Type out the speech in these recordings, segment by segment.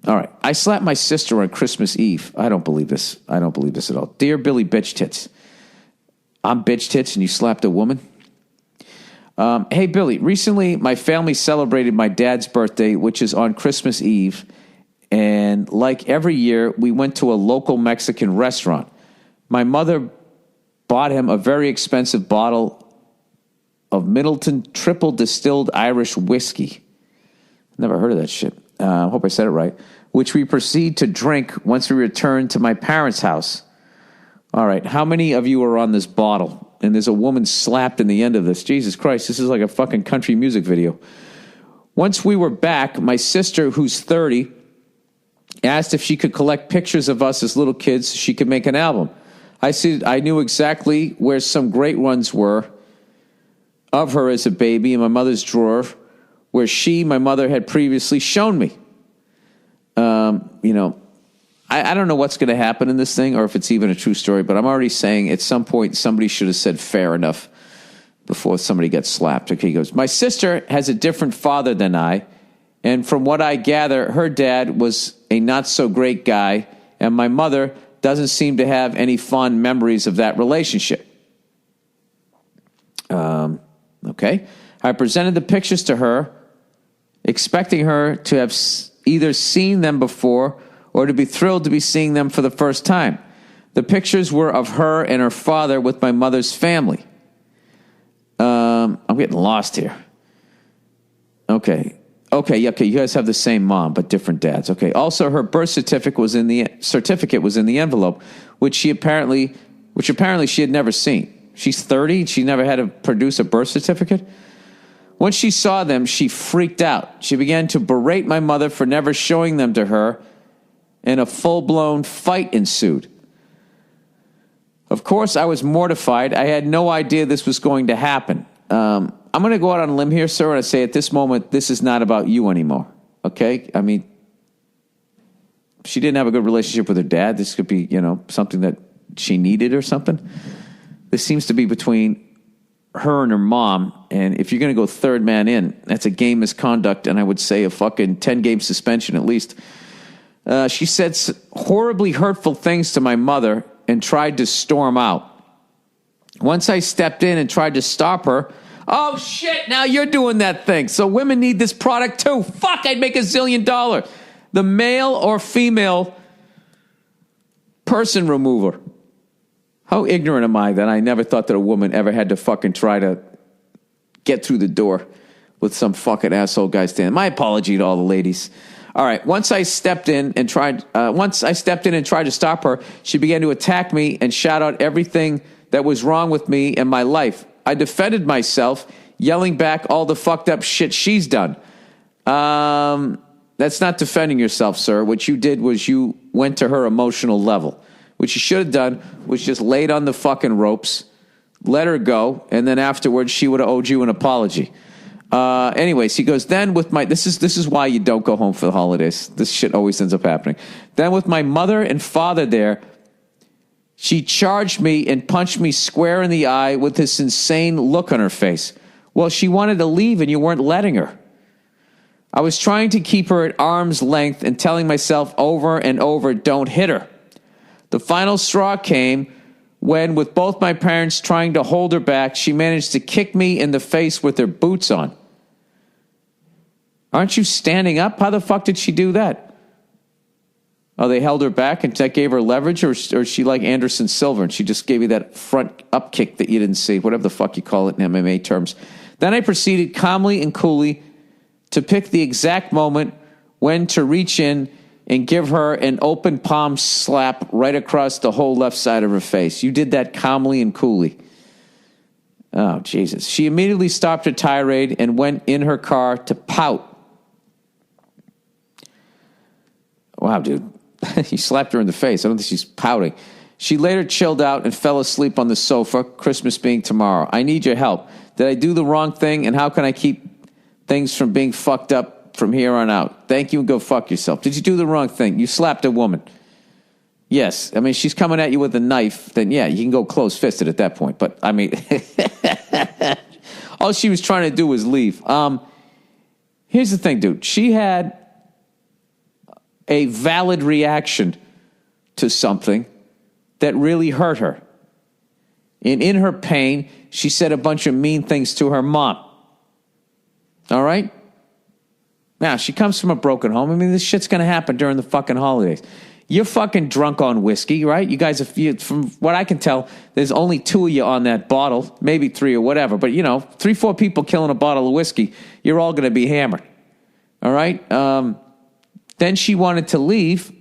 All right. I slapped my sister on Christmas Eve. I don't believe this. I don't believe this at all. Dear Billy Bitch Tits. I'm Bitch Tits and you slapped a woman? Hey, Billy. Recently, my family celebrated my dad's birthday, which is on Christmas Eve. And like every year, we went to a local Mexican restaurant. My mother bought him a very expensive bottle of Middleton triple distilled Irish whiskey. Never heard of that shit. I hope I said it right. Which we proceed to drink once we return to my parents' house. All right, how many of you are on this bottle? And there's a woman slapped in the end of this. Jesus Christ, this is like a fucking country music video. Once we were back, my sister, who's 30, asked if she could collect pictures of us as little kids so she could make an album. I said I knew exactly where some great ones were of her as a baby in my mother's drawer, where my mother, had previously shown me. I don't know what's going to happen in this thing or if it's even a true story, but I'm already saying at some point somebody should have said fair enough before somebody gets slapped. Okay, he goes, my sister has a different father than I, and from what I gather, her dad was a not-so-great guy, and my mother doesn't seem to have any fond memories of that relationship. Okay. I presented the pictures to her, expecting her to have either seen them before or to be thrilled to be seeing them for the first time. The pictures were of her and her father with my mother's family. I'm getting lost here. Okay, you guys have the same mom, but different dads. Okay, also her birth certificate was in the envelope, which apparently she had never seen. She's 30, she never had to produce a birth certificate. Once she saw them, she freaked out. She began to berate my mother for never showing them to her, and a full-blown fight ensued. Of course, I was mortified. I had no idea this was going to happen. I'm going to go out on a limb here, sir, and I say at this moment, this is not about you anymore, okay? I mean, she didn't have a good relationship with her dad. This could be, something that she needed or something. This seems to be between her and her mom, and if you're going to go third man in, that's a game misconduct, and I would say a fucking 10-game suspension at least. She said horribly hurtful things to my mother and tried to storm out. Once I stepped in and tried to stop her, oh shit, now you're doing that thing. So women need this product too. Fuck, I'd make $1 zillion. The male or female person remover. How ignorant am I that I never thought that a woman ever had to fucking try to get through the door with some fucking asshole guy standing. My apology to all the ladies. All right. Once I stepped in and tried to stop her, she began to attack me and shout out everything that was wrong with me and my life. I defended myself, yelling back all the fucked up shit she's done. That's not defending yourself, sir. What you did was you went to her emotional level. What you should have done was just laid on the fucking ropes, let her go, and then afterwards she would have owed you an apology. Anyways, he goes, then with this is why you don't go home for the holidays. This shit always ends up happening. Then with my mother and father there, she charged me and punched me square in the eye with this insane look on her face. Well, she wanted to leave and you weren't letting her. I was trying to keep her at arm's length and telling myself over and over, don't hit her. The final straw came when, with both my parents trying to hold her back, she managed to kick me in the face with her boots on. Aren't you standing up? How the fuck did she do that? Oh, they held her back and that gave her leverage, or is she like Anderson Silva and she just gave you that front up kick that you didn't see, whatever the fuck you call it in MMA terms. Then I proceeded calmly and coolly to pick the exact moment when to reach in and give her an open palm slap right across the whole left side of her face. You did that calmly and coolly. Oh, Jesus. She immediately stopped her tirade and went in her car to pout. Wow, dude. He slapped her in the face. I don't think she's pouting. She later chilled out and fell asleep on the sofa, Christmas being tomorrow. I need your help. Did I do the wrong thing, and how can I keep things from being fucked up from here on out? Thank you and go fuck yourself. Did you do the wrong thing? You slapped a woman. Yes. I mean, she's coming at you with a knife, then yeah, you can go close-fisted at that point. But, I mean, all she was trying to do was leave. Here's the thing, dude. She had a valid reaction to something that really hurt her. And in her pain, she said a bunch of mean things to her mom. All right? Now, she comes from a broken home. I mean, this shit's going to happen during the fucking holidays. You're fucking drunk on whiskey, right? You guys, from what I can tell, there's only 2 of you on that bottle, maybe 3 or whatever. But, 3, 4 people killing a bottle of whiskey, you're all going to be hammered. All right? Then she wanted to leave.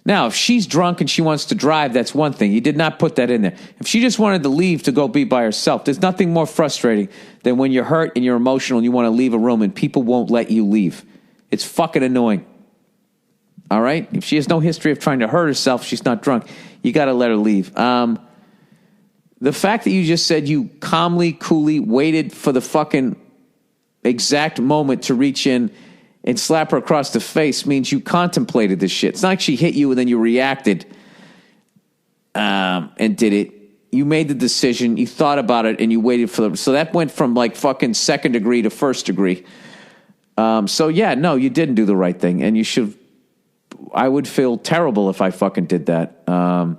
Now, if she's drunk and she wants to drive, that's one thing. You did not put that in there. If she just wanted to leave to go be by herself, there's nothing more frustrating than when you're hurt and you're emotional and you want to leave a room and people won't let you leave. It's fucking annoying. All right? If she has no history of trying to hurt herself, she's not drunk, you got to let her leave. The fact that you just said you calmly, coolly waited for the fucking exact moment to reach in and slap her across the face means you contemplated this shit. It's not like she hit you and then you reacted and did it. You made the decision, you thought about it, and you waited for them. So that went from like fucking second degree to first degree. So yeah, no, you didn't do the right thing, and you should. I would feel terrible if I fucking did that. And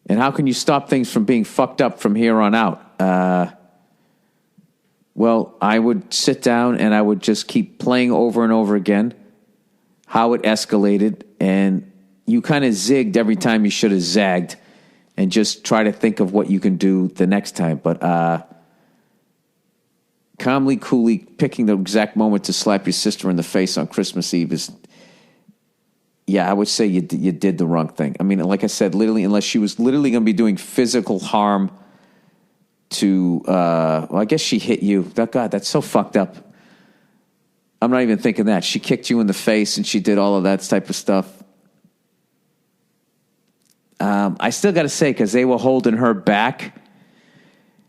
how can you stop things from being fucked up from here on out? Well, I would sit down and I would just keep playing over and over again how it escalated, and you kind of zigged every time you should have zagged, and just try to think of what you can do the next time. But calmly, coolly picking the exact moment to slap your sister in the face on Christmas Eve is, yeah, I would say you did the wrong thing. I mean, like I said, literally, unless she was literally going to be doing physical harm to, well, I guess she hit you. God, that's so fucked up. I'm not even thinking that. She kicked you in the face and she did all of that type of stuff. I still got to say, because they were holding her back,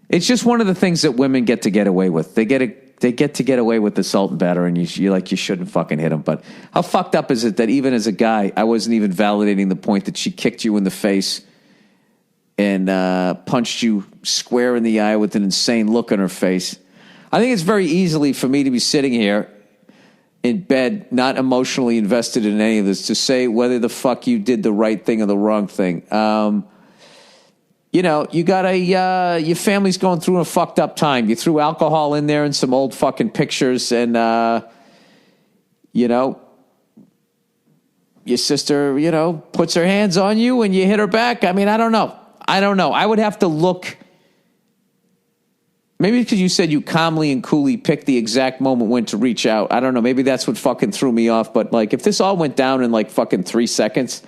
it's just one of the things that women get to get away with. They get to get away with assault and battery, and you like, you shouldn't fucking hit them. But how fucked up is it that even as a guy, I wasn't even validating the point that she kicked you in the face and punched you square in the eye with an insane look on her face. I think it's very easily for me to be sitting here in bed, not emotionally invested in any of this, to say whether the fuck you did the right thing or the wrong thing. You got your family's going through a fucked up time. You threw alcohol in there and some old fucking pictures, and, your sister, puts her hands on you and you hit her back. I mean, I don't know. I would have to look. Maybe because you said you calmly and coolly picked the exact moment when to reach out. I don't know. Maybe that's what fucking threw me off. But, like, if this all went down in, like, fucking 3 seconds,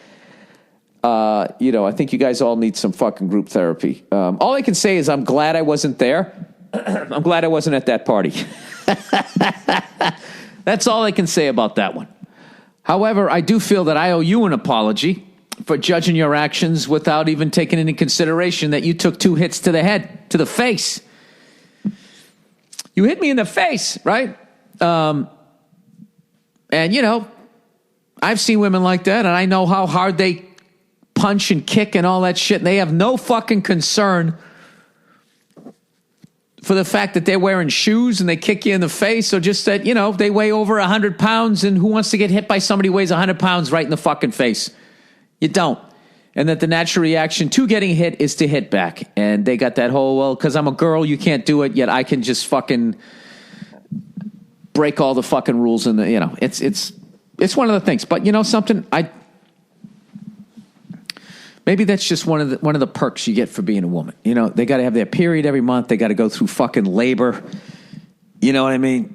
I think you guys all need some fucking group therapy. All I can say is I'm glad I wasn't there. I'm glad I wasn't at that party. That's all I can say about that one. However, I do feel that I owe you an apology for judging your actions without even taking into consideration that you took 2 hits to the head, to the face. You hit me in the face, right? And, I've seen women like that, and I know how hard they punch and kick and all that shit, and they have no fucking concern for the fact that they're wearing shoes and they kick you in the face, or just that, they weigh over 100 pounds, and who wants to get hit by somebody who weighs 100 pounds right in the fucking face? You don't. And that the natural reaction to getting hit is to hit back. And they got that whole, well, because I'm a girl, you can't do it, yet I can just fucking break all the fucking rules. And it's one of the things. But something, maybe that's just one of the perks you get for being a woman. They got to have their period every month. They got to go through fucking labor. You know what I mean?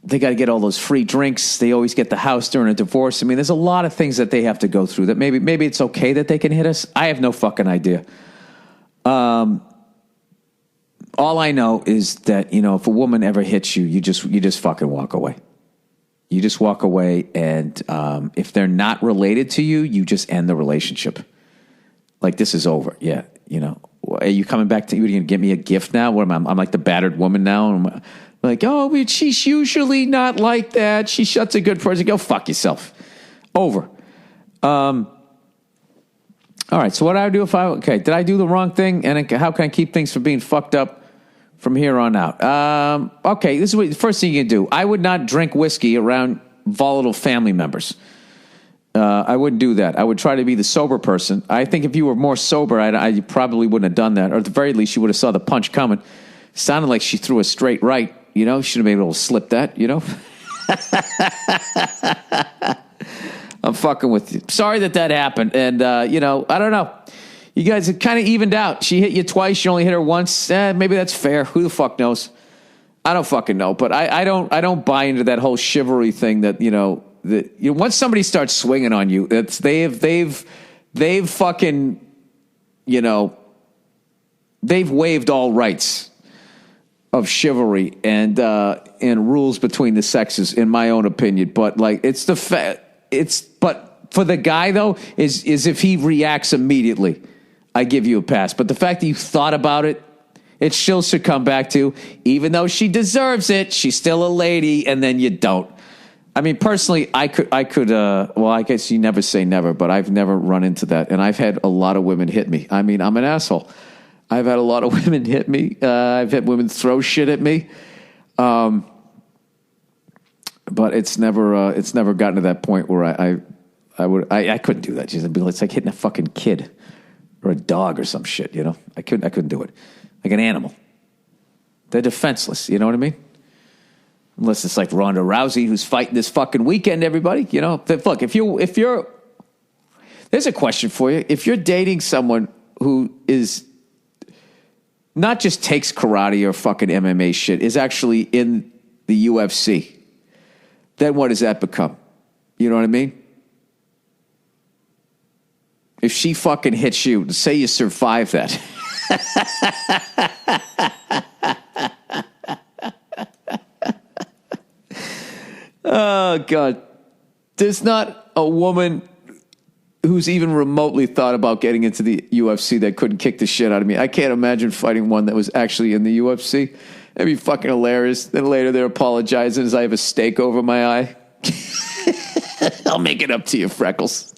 They got to get all those free drinks. They always get the house during a divorce. I mean, there's a lot of things that they have to go through that maybe it's okay that they can hit us. I have no fucking idea. All I know is that, if a woman ever hits you, you just fucking walk away. You just walk away, and if they're not related to you, you just end the relationship. Like, this is over. Yeah, Are you coming back to you? Are you going to get me a gift now? What am I? I'm like the battered woman now? I'm like, but she's usually not like that. She shuts a good person. Go fuck yourself. Over. All right, so what do I do did I do the wrong thing? And how can I keep things from being fucked up from here on out. Okay, this is what the first thing you can do. I would not drink whiskey around volatile family members. I wouldn't do that. I would try to be the sober person. I think if you were more sober, I probably wouldn't have done that. Or at the very least, you would have saw the punch coming. Sounded like she threw a straight right. You know, should have been able to slip that, you know. I'm fucking with you. Sorry that happened. And, you know, I don't know. You guys are kind of evened out. She hit you twice. You only hit her once. Maybe that's fair. Who the fuck knows? I don't fucking know. But I don't buy into that whole chivalry thing that, you know, once somebody starts swinging on you, they've fucking, you know, they've waived all rights of chivalry and rules between the sexes, in my own opinion. But like, but for the guy though, is if he reacts immediately, I give you a pass. But the fact that you thought about it, it still should come back to, even though she deserves it, she's still a lady, and then you don't. I mean, personally, I could, well, I guess you never say never, but I've never run into that. And I've had a lot of women hit me. I mean, I'm an asshole. I've had a lot of women hit me. I've had women throw shit at me. But it's never gotten to that point where I couldn't do that. It's like hitting a fucking kid or a dog or some shit, you know? I couldn't do it. Like an animal. They're defenseless, you know what I mean? Unless it's like Ronda Rousey who's fighting this fucking weekend, everybody. You know, look, if you're, there's a question for you. If you're dating someone who is not just takes karate or fucking MMA shit, is actually in the UFC, then what does that become? You know what I mean? If she fucking hits you, say you survive that. Oh, God. There's not a woman who's even remotely thought about getting into the UFC that couldn't kick the shit out of me. I can't imagine fighting one that was actually in the UFC. That'd be fucking hilarious. Then later they're apologizing as I have a steak over my eye. I'll make it up to you, Freckles.